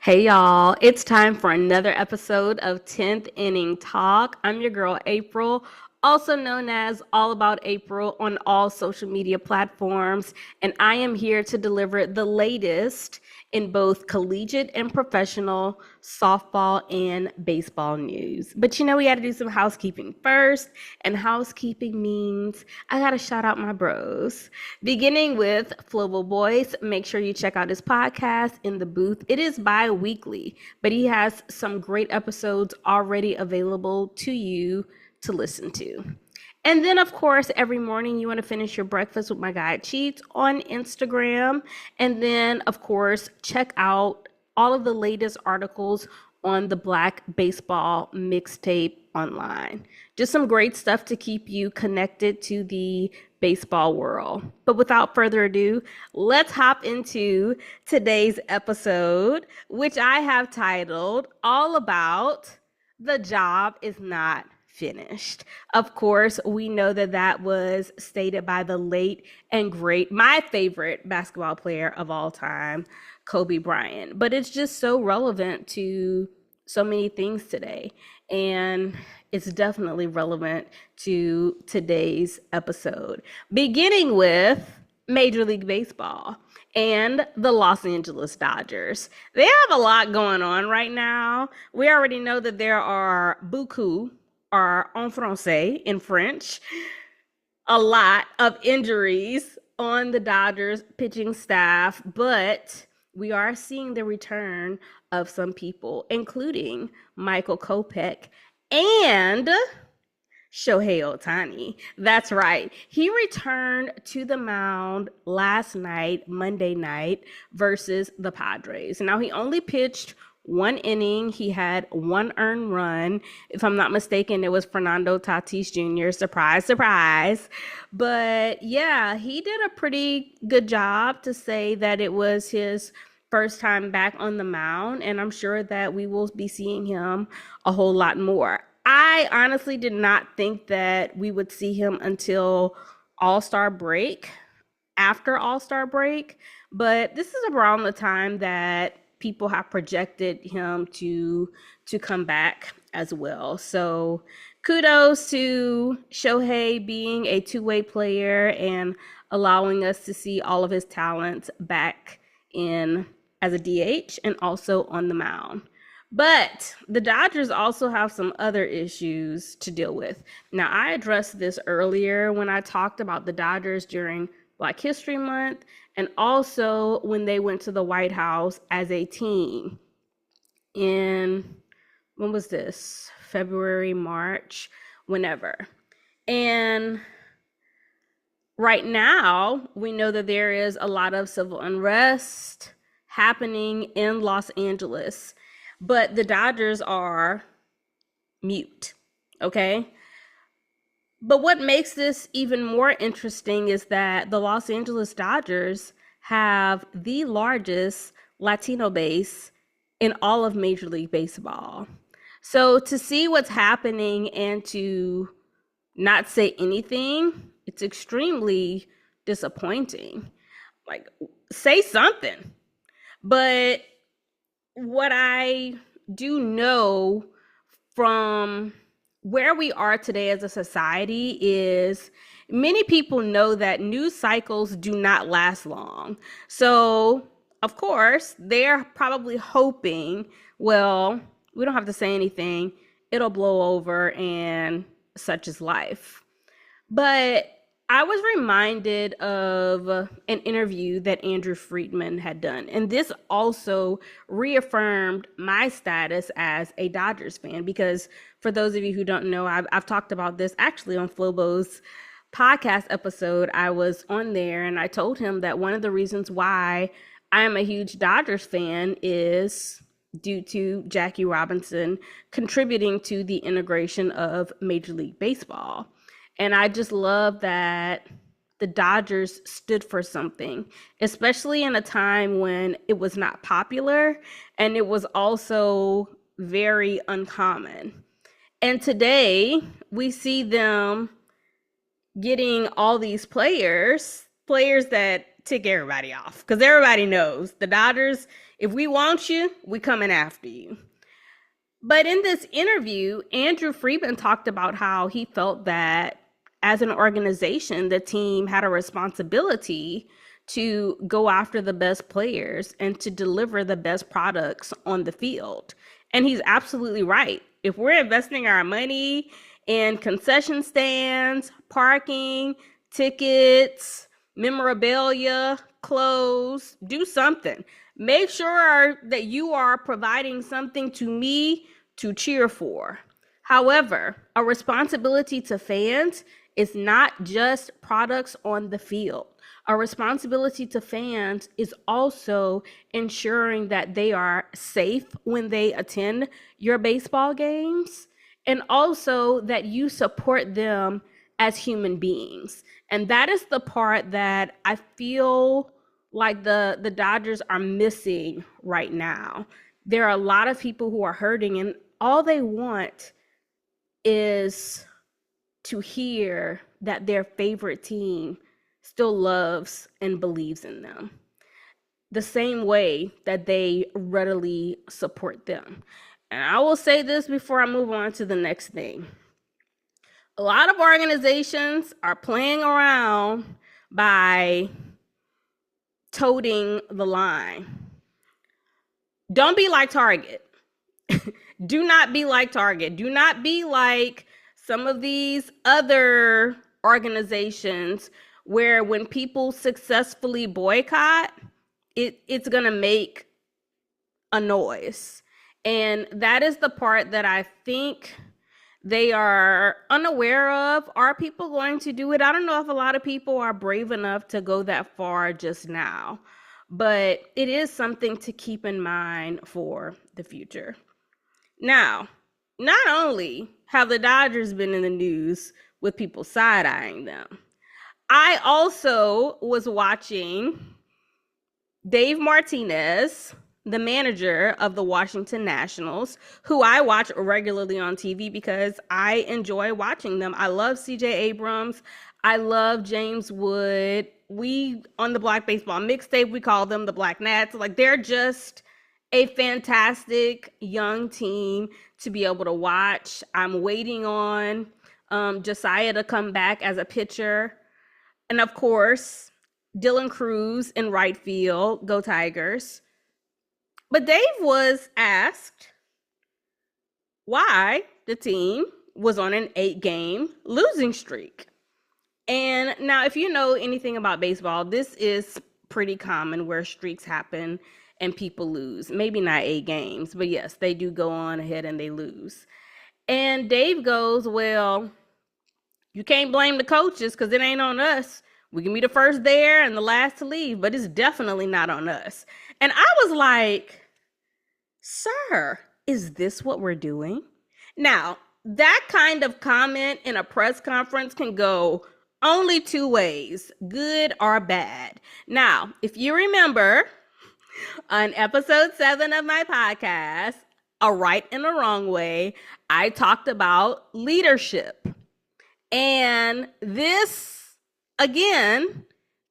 Hey y'all, it's time for another episode of 10th Inning Talk. I'm your girl April, also known as All About April on all social media platforms, and I am here to deliver the latest in both collegiate and professional softball and baseball news. But we got to do some housekeeping first, and housekeeping means I got to shout out my bros. Beginning with Flobo Boys, make sure you check out his podcast In the Booth. It is bi-weekly, but he has some great episodes already available to you to listen to. And then, of course, every morning you want to finish your breakfast with my guy Cheats on Instagram. And then, of course, check out all of the latest articles on the Black Baseball Mixtape online. Just some great stuff to keep you connected to the baseball world. But without further ado, let's hop into today's episode, which I have titled All About The Job Is Not Finished. Of course, we know that that was stated by the late and great, my favorite basketball player of all time, Kobe Bryant. But it's just so relevant to so many things today. And it's definitely relevant to today's episode, beginning with Major League Baseball and the Los Angeles Dodgers. They have a lot going on right now. We already know that there are beaucoup, or en français, in French, a lot of injuries on the Dodgers pitching staff, but we are seeing the return of some people, including Michael Kopech and Shohei Ohtani. That's right. He returned to the mound last night, Monday night, versus the Padres. Now, he only pitched one inning. He had one earned run. If I'm not mistaken, it was Fernando Tatis Jr. Surprise, surprise. But yeah, he did a pretty good job to say that it was his first time back on the mound, and I'm sure that we will be seeing him a whole lot more. I honestly did not think that we would see him until All-Star break, after All-Star break, but this is around the time that people have projected him to come back as well. So kudos to Shohei being a two-way player and allowing us to see all of his talents back in as a DH and also on the mound. But the Dodgers also have some other issues to deal with. Now, I addressed this earlier when I talked about the Dodgers during Black History Month, and also when they went to the White House as a team in, when was this? February, March, whenever. And right now, we know that there is a lot of civil unrest happening in Los Angeles, but the Dodgers are mute, okay? But what makes this even more interesting is that the Los Angeles Dodgers have the largest Latino base in all of Major League Baseball. So to see what's happening and to not say anything, it's extremely disappointing. Like, say something. But what I do know from where we are today as a society is many people know that news cycles do not last long. So, of course, they're probably hoping, well, we don't have to say anything, it'll blow over and such is life. But I was reminded of an interview that Andrew Friedman had done, and this also reaffirmed my status as a Dodgers fan, because for those of you who don't know, I've talked about this actually on Flobo's podcast episode. I was on there and I told him that one of the reasons why I am a huge Dodgers fan is due to Jackie Robinson contributing to the integration of Major League Baseball. And I just love that the Dodgers stood for something, especially in a time when it was not popular and it was also very uncommon. And today we see them getting all these players that tick everybody off because everybody knows the Dodgers, if we want you, we coming after you. But in this interview, Andrew Friedman talked about how he felt that as an organization, the team had a responsibility to go after the best players and to deliver the best products on the field. And he's absolutely right. If we're investing our money in concession stands, parking, tickets, memorabilia, clothes, do something. Make sure that you are providing something to me to cheer for. However, a responsibility to fans is not just products on the field. A responsibility to fans is also ensuring that they are safe when they attend your baseball games, and also that you support them as human beings. And that is the part that I feel like the Dodgers are missing right now. There are a lot of people who are hurting, and all they want is to hear that their favorite team still loves and believes in them the same way that they readily support them. And I will say this before I move on to the next thing. A lot of organizations are playing around by toting the line. Don't be like Target. Do not be like Target. Do not be like some of these other organizations where when people successfully boycott, it's going to make a noise. And that is the part that I think they are unaware of. Are people going to do it? I don't know if a lot of people are brave enough to go that far just now, but it is something to keep in mind for the future. Now, not only have the Dodgers been in the news with people side-eyeing them, I also was watching Dave Martinez, the manager of the Washington Nationals, who I watch regularly on TV because I enjoy watching them. I love CJ Abrams. I love James Wood. We, on the Black Baseball Mixtape, we call them the Black Nats. Like, they're just a fantastic young team to be able to watch. I'm waiting on Josiah to come back as a pitcher. And of course, Dylan Cruz in right field, go Tigers. But Dave was asked why the team was on an 8-game losing streak. And now, if you know anything about baseball, this is pretty common where streaks happen and people lose. Maybe not 8 games, but yes, they do go on ahead and they lose. And Dave goes, well, you can't blame the coaches because it ain't on us. We can be the first there and the last to leave, but it's definitely not on us. And I was like, sir, is this what we're doing? Now, that kind of comment in a press conference can go only 2 ways, good or bad. Now, if you remember on episode 7 of my podcast, A Right and a Wrong Way, I talked about leadership. And this, again,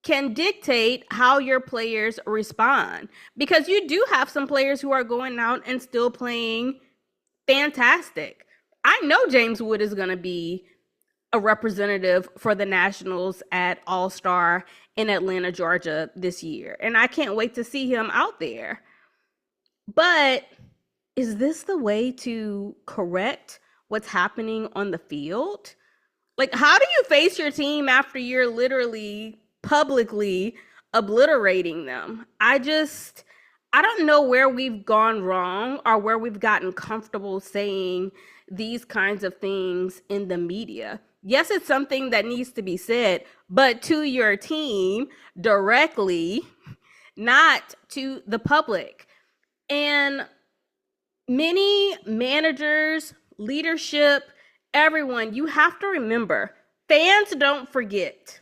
can dictate how your players respond, because you do have some players who are going out and still playing fantastic. I know James Wood is going to be a representative for the Nationals at All-Star in Atlanta, Georgia this year, and I can't wait to see him out there. But is this the way to correct what's happening on the field? Like, how do you face your team after you're literally publicly obliterating them? I don't know where we've gone wrong or where we've gotten comfortable saying these kinds of things in the media. Yes, it's something that needs to be said, but to your team directly, not to the public. And many managers, leadership, everyone, you have to remember, fans don't forget.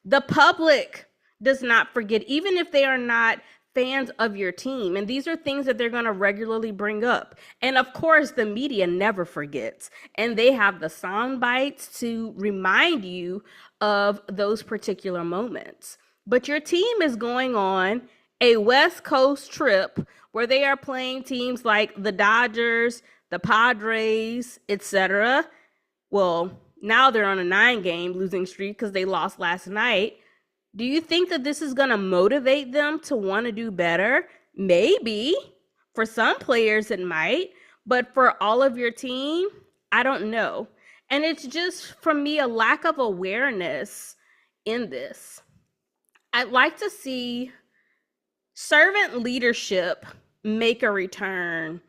The public does not forget, even if they are not fans of your team. And these are things that they're going to regularly bring up. And of course, the media never forgets. And they have the sound bites to remind you of those particular moments. but your team is going on a West Coast trip where they are playing teams like the Dodgers, the Padres, etc. Well, now they're on a 9-game losing streak because they lost last night. Do you think that this is going to motivate them to want to do better? Maybe. For some players, it might. But for all of your team, I don't know. And it's just, for me, a lack of awareness in this. I'd like to see servant leadership make a return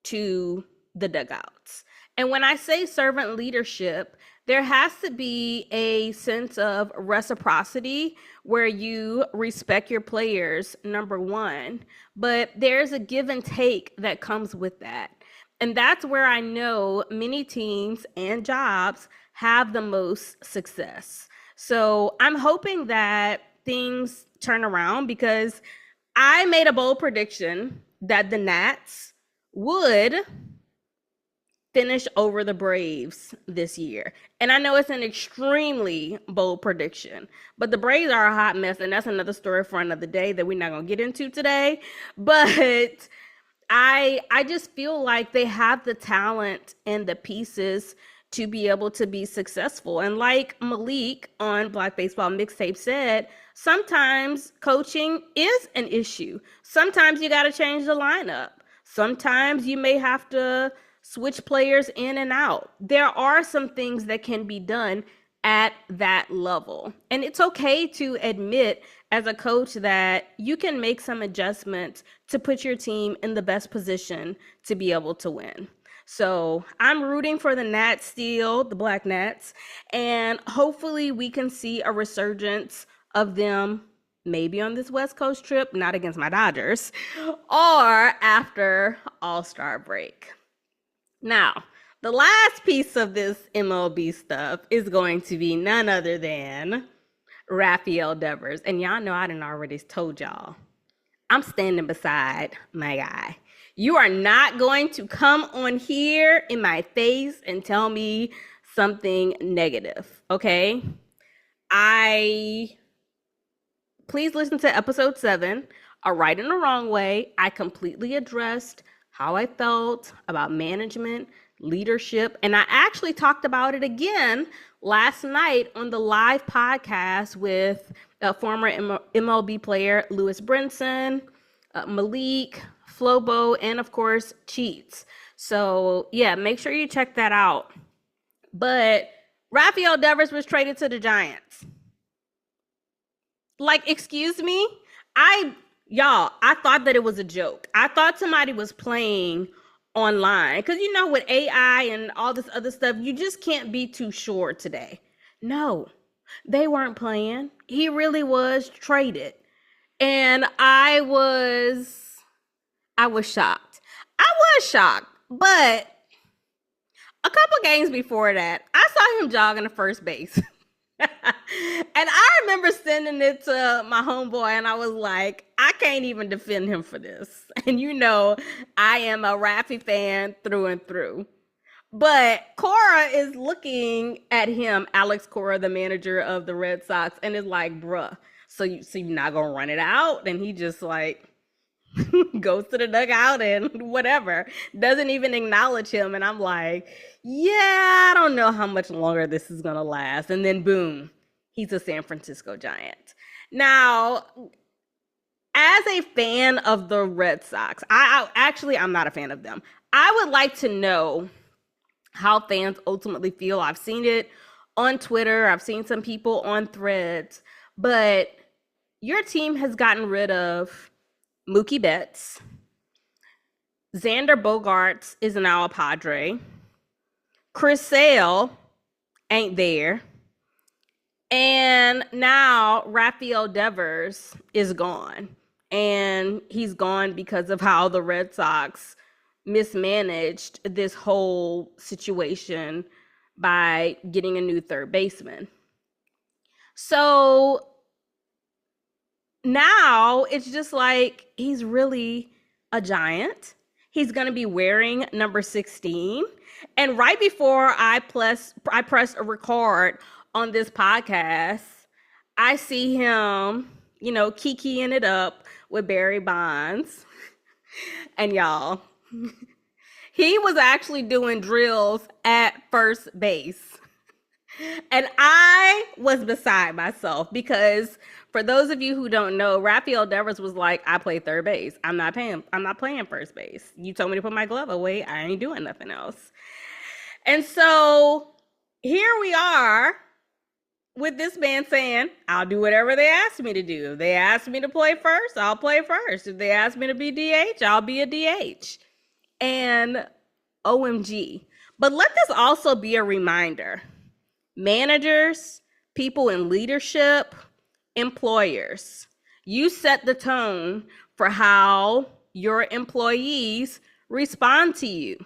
to the dugouts. And when I say servant leadership, there has to be a sense of reciprocity where you respect your players, number one, but there's a give and take that comes with that. And that's where I know many teams and jobs have the most success. So I'm hoping that things turn around, because I made a bold prediction that the Nats would finish over the Braves this year. And I know it's an extremely bold prediction, but the Braves are a hot mess, and that's another story for another day that we're not going to get into today. But I just feel like they have the talent and the pieces to be able to be successful. And like Malik on Black Baseball Mixtape said, sometimes coaching is an issue. Sometimes you got to change the lineup. Sometimes you may have to switch players in and out. There are some things that can be done at that level. And it's okay to admit as a coach that you can make some adjustments to put your team in the best position to be able to win. So I'm rooting for the Nats still, the Black Nats, and hopefully we can see a resurgence of them maybe on this West Coast trip, not against my Dodgers, or after All-Star break. Now, the last piece of this MLB stuff is going to be none other than Rafael Devers. And y'all know I done already told y'all, I'm standing beside my guy. You are not going to come on here in my face and tell me something negative, okay? Please listen to episode 7, A Right and a Wrong Way. I completely addressed how I felt about management, leadership, and I actually talked about it again last night on the live podcast with a former MLB player, Lewis Brinson, Malik, Flobo, and of course, Cheats. So yeah, make sure you check that out. But Rafael Devers was traded to the Giants. Like, excuse me? I thought that it was a joke. I thought somebody was playing online, because you know, with AI and all this other stuff, you just can't be too sure today. No, they weren't playing. He really was traded. And I was shocked. I was shocked, but a couple games before that, I saw him jogging to first base. And I remember sending it to my homeboy, and I was like, I can't even defend him for this. And you know, I am a Raffy fan through and through. But Cora is looking at him, Alex Cora, the manager of the Red Sox, and is like, bruh, so you're not going to run it out? And he just like goes to the dugout and whatever, doesn't even acknowledge him. And I'm like, yeah, I don't know how much longer this is going to last. And then boom, he's a San Francisco Giant. Now, as a fan of the Red Sox, I'm not a fan of them. I would like to know how fans ultimately feel. I've seen it on Twitter. I've seen some people on Threads. But your team has gotten rid of Mookie Betts. Xander Bogaerts is now a Padre. Chris Sale ain't there. And now Rafael Devers is gone. And he's gone because of how the Red Sox mismanaged this whole situation by getting a new third baseman. So now it's just like, he's really a Giant. He's going to be wearing number 16. And right before I pressed a record on this podcast, I see him, kikiing it up with Barry Bonds. And y'all, he was actually doing drills at first base. And I was beside myself because for those of you who don't know, Rafael Devers was like, I play third base. I'm not playing first base. You told me to put my glove away. I ain't doing nothing else. And so here we are with this man saying, I'll do whatever they ask me to do. If they ask me to play first, I'll play first. If they ask me to be DH, I'll be a DH. And OMG. But let this also be a reminder. Managers, people in leadership, employers, you set the tone for how your employees respond to you,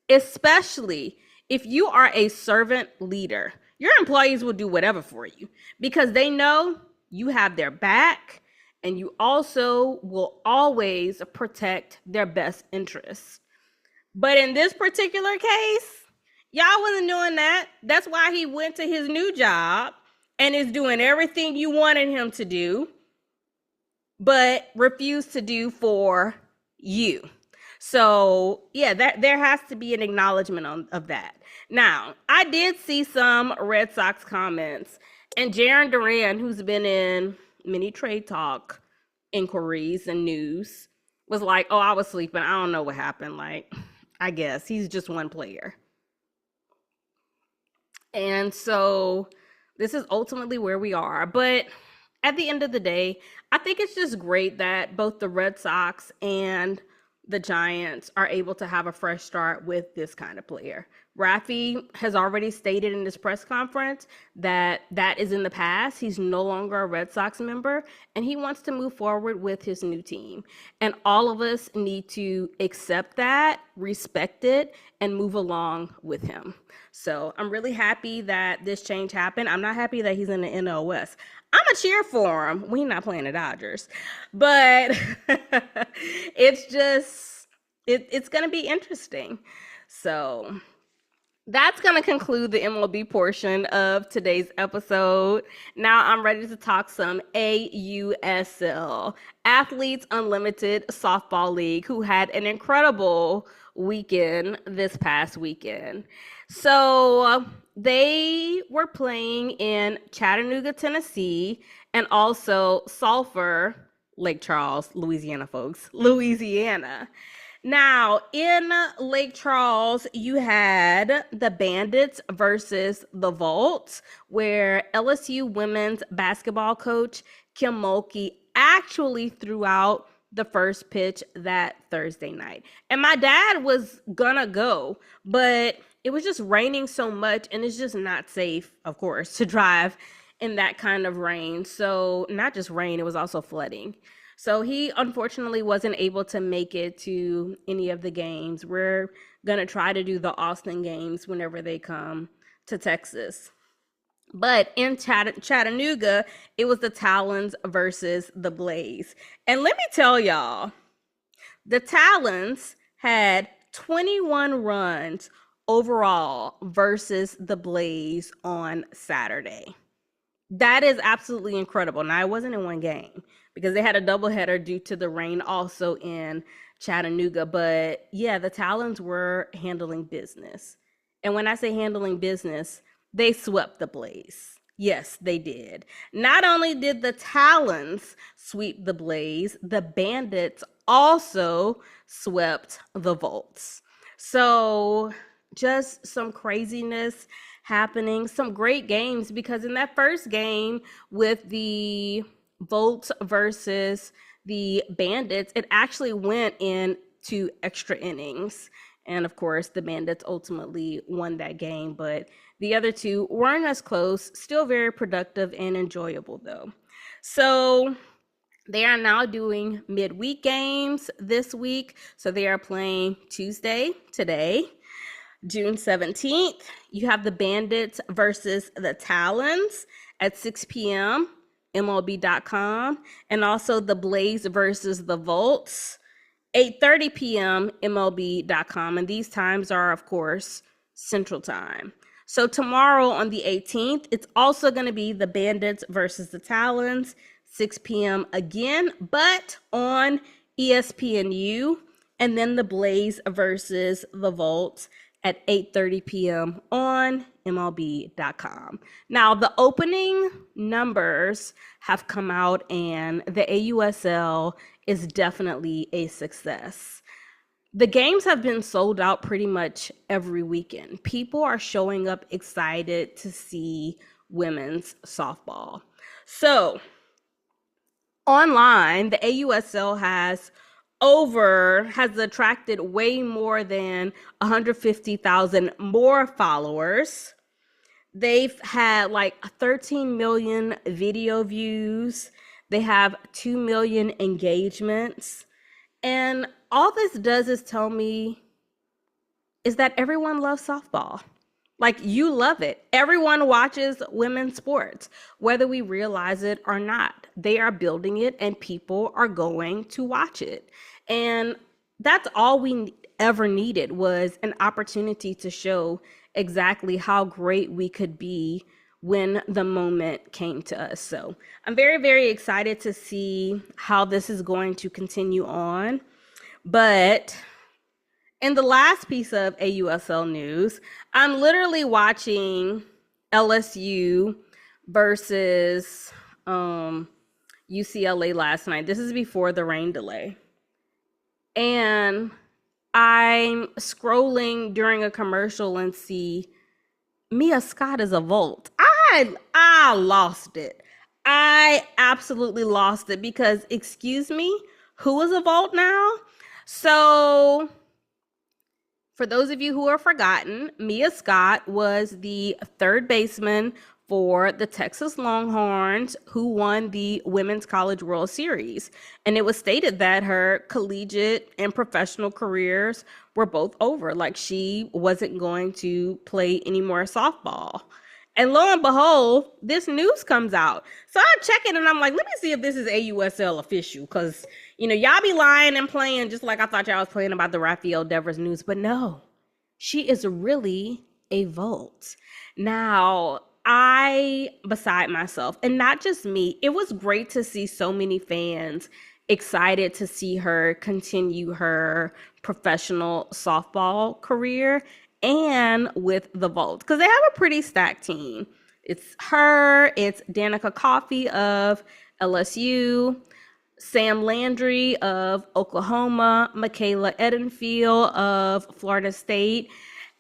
especially if you are a servant leader. Your employees will do whatever for you because they know you have their back and you also will always protect their best interests. But in this particular case, y'all wasn't doing that. That's why he went to his new job and is doing everything you wanted him to do, but refused to do for you. So yeah, there has to be an acknowledgement of that. Now, I did see some Red Sox comments, and Jaron Duran, who's been in many trade talk inquiries and news, was like, oh, I was sleeping. I don't know what happened. Like, I guess he's just one player. And so this is ultimately where we are. But at the end of the day, I think it's just great that both the Red Sox and the Giants are able to have a fresh start with this kind of player. Rafi has already stated in this press conference that is in the past. He's no longer a Red Sox member, and he wants to move forward with his new team. And all of us need to accept that, respect it, and move along with him. So I'm really happy that this change happened. I'm not happy that he's in the NL West. I'm a cheer for him when he's not playing the Dodgers, but it's just, it's going to be interesting. So that's going to conclude the MLB portion of today's episode. Now I'm ready to talk some AUSL, Athletes Unlimited Softball League, who had an incredible weekend this past weekend. So they were playing in Chattanooga, Tennessee, and also Sulphur, Lake Charles, Louisiana, folks, Louisiana. Now, in Lake Charles, you had the Bandits versus the Volts, where LSU women's basketball coach Kim Mulkey actually threw out the first pitch that Thursday night. And my dad was gonna go, but it was just raining so much, and it's just not safe, of course, to drive in that kind of rain. So not just rain, it was also flooding. So he unfortunately wasn't able to make it to any of the games. We're going to try to do the Austin games whenever they come to Texas. But in Chattanooga, it was the Talons versus the Blaze. And let me tell y'all, the Talons had 21 runs overall versus the Blaze on Saturday. That is absolutely incredible. Now, it wasn't in one game because they had a doubleheader due to the rain also in Chattanooga. But yeah, the Talons were handling business. And when I say handling business, they swept the Blaze. Yes, they did. Not only did the Talons sweep the Blaze, the Bandits also swept the Volts. So just some craziness happening, some great games, because in that first game with the Volts versus the Bandits, it actually went into extra innings. And of course, the Bandits ultimately won that game, but the other two weren't as close, still very productive and enjoyable though. So they are now doing midweek games this week. So they are playing Tuesday, today, June 17th. You have the Bandits versus the Talons at 6 p.m. MLB.com, and also the Blaze versus the Volts, 8:30 p.m. MLB.com. And these times are, of course, Central Time. So tomorrow on the 18th, it's also going to be the Bandits versus the Talons, 6 p.m. again, but on ESPNU, and then the Blaze versus the Volts at 8:30 p.m. on MLB.com. Now, the opening numbers have come out, and the AUSL is definitely a success. The games have been sold out pretty much every weekend. People are showing up excited to see women's softball. So, online, the AUSL has attracted way more than 150,000 more followers. They've had like 13 million video views. They have 2 million engagements. And all this does is tell me is that everyone loves softball. Like, you love it. Everyone watches women's sports, whether we realize it or not. They are building it and people are going to watch it. And that's all we ever needed, was an opportunity to show exactly how great we could be when the moment came to us. So I'm very, very excited to see how this is going to continue on. But in the last piece of AUSL news, I'm literally watching LSU versus UCLA last night. This is before the rain delay. And I'm scrolling during a commercial and see Mia Scott is a Volt. I lost it. I absolutely lost it because, excuse me, who is a Volt now? So, for those of you who are forgotten, Mia Scott was the third baseman for the Texas Longhorns, who won the Women's College World Series. And it was stated that her collegiate and professional careers were both over. Like, she wasn't going to play any more softball. And lo and behold, this news comes out. So I check it and I'm like, let me see if this is AUSL official. Because, y'all be lying and playing just like I thought y'all was playing about the Rafael Devers news. But no, she is really a Volt. Now, beside myself, and not just me, it was great to see so many fans excited to see her continue her professional softball career and with the Volt, because they have a pretty stacked team. It's her, it's Danica Coffey of LSU, Sam Landry of Oklahoma, Michaela Edenfield of Florida State.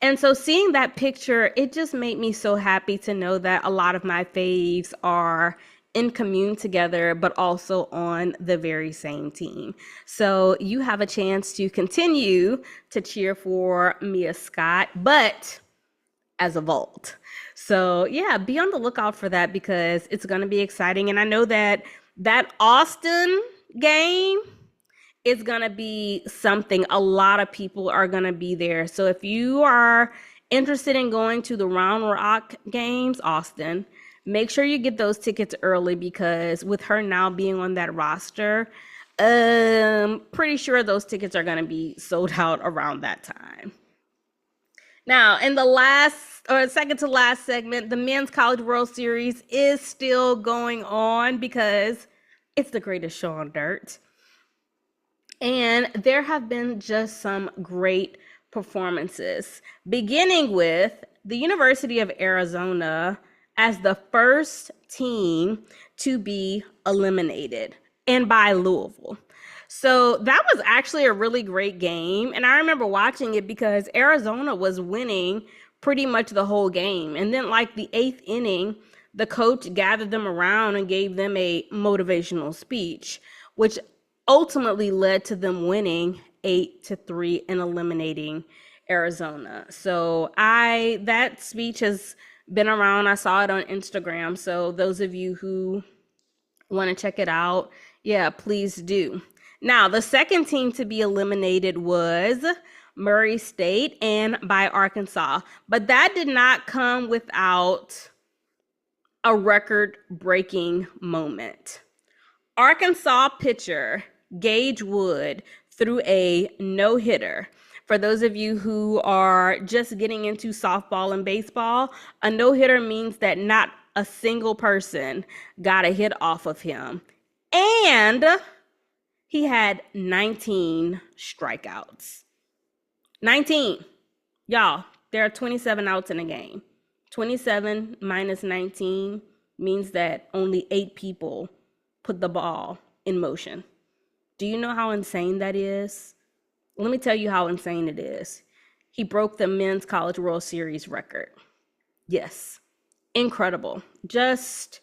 And so seeing that picture, it just made me so happy to know that a lot of my faves are in commune together, but also on the very same team. So you have a chance to continue to cheer for Mia Scott, but as a Volt. So yeah, be on the lookout for that because it's going to be exciting. And I know that Austin game is going to be something. A lot of people are going to be there. So if you are interested in going to the Round Rock games, Austin, make sure you get those tickets early because with her now being on that roster, pretty sure those tickets are going to be sold out around that time. Now, in the second to last segment, the Men's College World Series is still going on because it's the greatest show on dirt. And there have been just some great performances, beginning with the University of Arizona as the first team to be eliminated, and by Louisville. So that was actually a really great game. And I remember watching it because Arizona was winning pretty much the whole game. And then like the 8th inning, the coach gathered them around and gave them a motivational speech, which ultimately led to them winning 8-3 and eliminating Arizona. So that speech has been around. I saw it on Instagram. So those of you who want to check it out, yeah, please do. Now, the second team to be eliminated was Murray State and by Arkansas, but that did not come without a record-breaking moment. Arkansas pitcher Gage Wood threw a no-hitter For those of you who are just getting into softball and baseball, a no-hitter means that not a single person got a hit off of him. And he had 19 strikeouts. 19. Y'all, there are 27 outs in a game. 27 minus 19 means that only 8 people put the ball in motion. Do you know how insane that is? Let me tell you how insane it is. He broke the Men's College World Series record. Yes, incredible. Just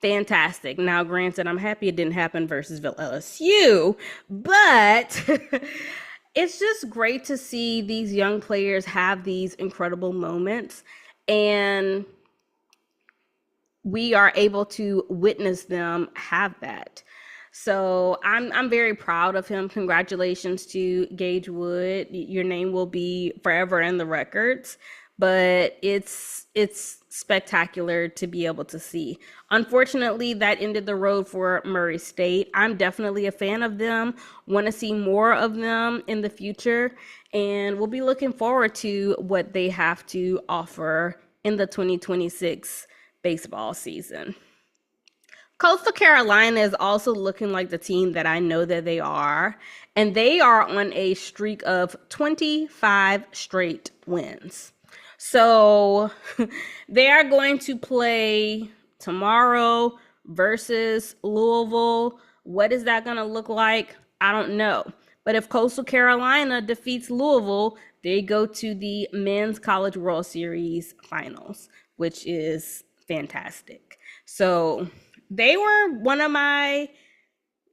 fantastic. Now, granted, I'm happy it didn't happen versus LSU, but it's just great to see these young players have these incredible moments, and we are able to witness them have that. So I'm very proud of him. Congratulations to Gage Wood. Your name will be forever in the records, but it's spectacular to be able to see. Unfortunately, that ended the road for Murray State. I'm definitely a fan of them, want to see more of them in the future, and we'll be looking forward to what they have to offer in the 2026 baseball season. Coastal Carolina is also looking like the team that I know that they are, and they are on a streak of 25 straight wins. So they are going to play tomorrow versus Louisville. What is that going to look like? I don't know. But if Coastal Carolina defeats Louisville, they go to the Men's College World Series finals, which is fantastic. So they were one of my,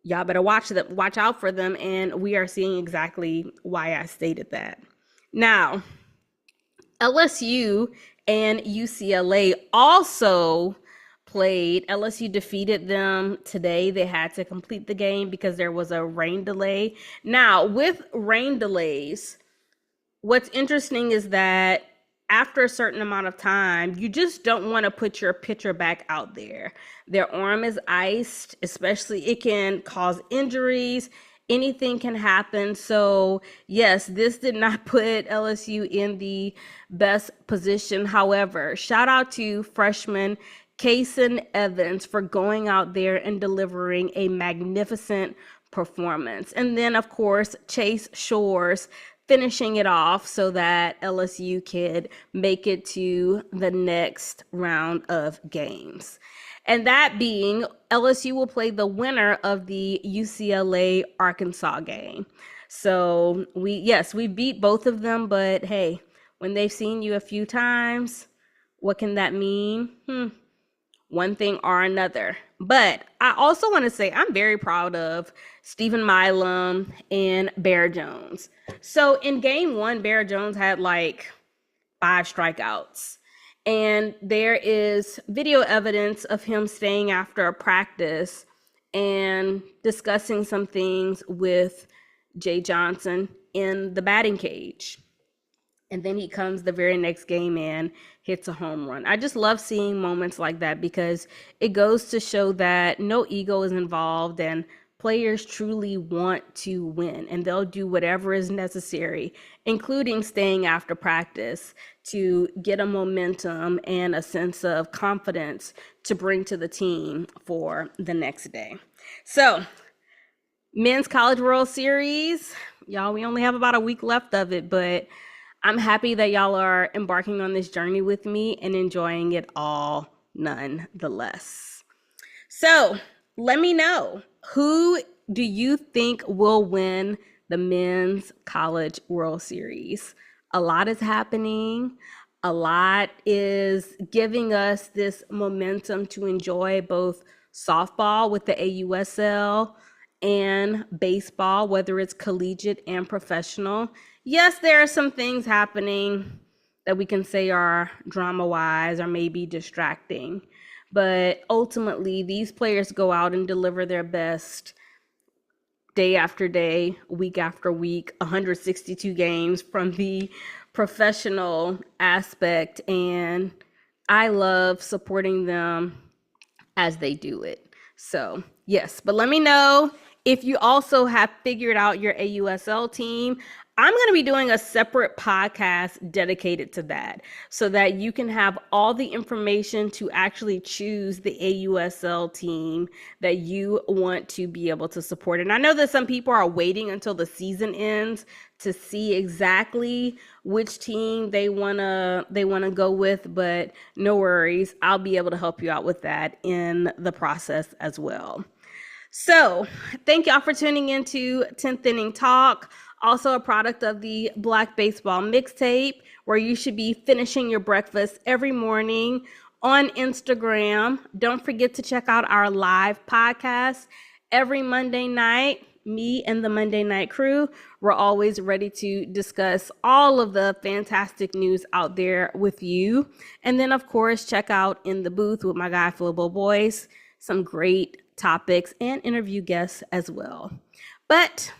y'all better watch out for them, and we are seeing exactly why I stated that. Now, LSU and UCLA also played. LSU defeated them today. They had to complete the game because there was a rain delay. Now, with rain delays, what's interesting is that after a certain amount of time, you just don't want to put your pitcher back out there. Their arm is iced, especially it can cause injuries. Anything can happen. So yes, this did not put LSU in the best position. However, shout out to freshman Kason Evans for going out there and delivering a magnificent performance. And then, of course, Chase Shores finishing it off so that LSU could make it to the next round of games. And that being, LSU will play the winner of the UCLA Arkansas game. So we beat both of them, but hey, when they've seen you a few times, what can that mean? One thing or another. But I also want to say I'm very proud of Stephen Milam and Bear Jones. So in game 1, Bear Jones had like 5 strikeouts. And there is video evidence of him staying after a practice and discussing some things with Jay Johnson in the batting cage. And then he comes the very next game and hits a home run. I just love seeing moments like that because it goes to show that no ego is involved and players truly want to win, and they'll do whatever is necessary, including staying after practice to get a momentum and a sense of confidence to bring to the team for the next day. So, Men's College World Series, y'all, we only have about a week left of it, but I'm happy that y'all are embarking on this journey with me and enjoying it all nonetheless. So, let me know, who do you think will win the Men's College World Series? A lot is happening. A lot is giving us this momentum to enjoy both softball with the AUSL and baseball, whether it's collegiate and professional. Yes, there are some things happening that we can say are drama-wise or maybe distracting. But ultimately, these players go out and deliver their best day after day, week after week, 162 games from the professional aspect. And I love supporting them as they do it. So, yes, but let me know if you also have figured out your AUSL team. I'm going to be doing a separate podcast dedicated to that so that you can have all the information to actually choose the AUSL team that you want to be able to support. And I know that some people are waiting until the season ends to see exactly which team they want to go with, but no worries. I'll be able to help you out with that in the process as well. So, thank y'all for tuning into 10th Inning Talk, also a product of the Black Baseball Mixtape, where you should be finishing your breakfast every morning on Instagram. Don't forget to check out our live podcast every Monday night. Me and the Monday Night Crew, we're always ready to discuss all of the fantastic news out there with you. And then, of course, check out In the Booth with my guy, Flippo Boys, some great topics and interview guests as well. But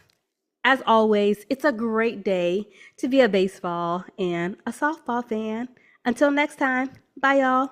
as always, it's a great day to be a baseball and a softball fan. Until next time, bye y'all.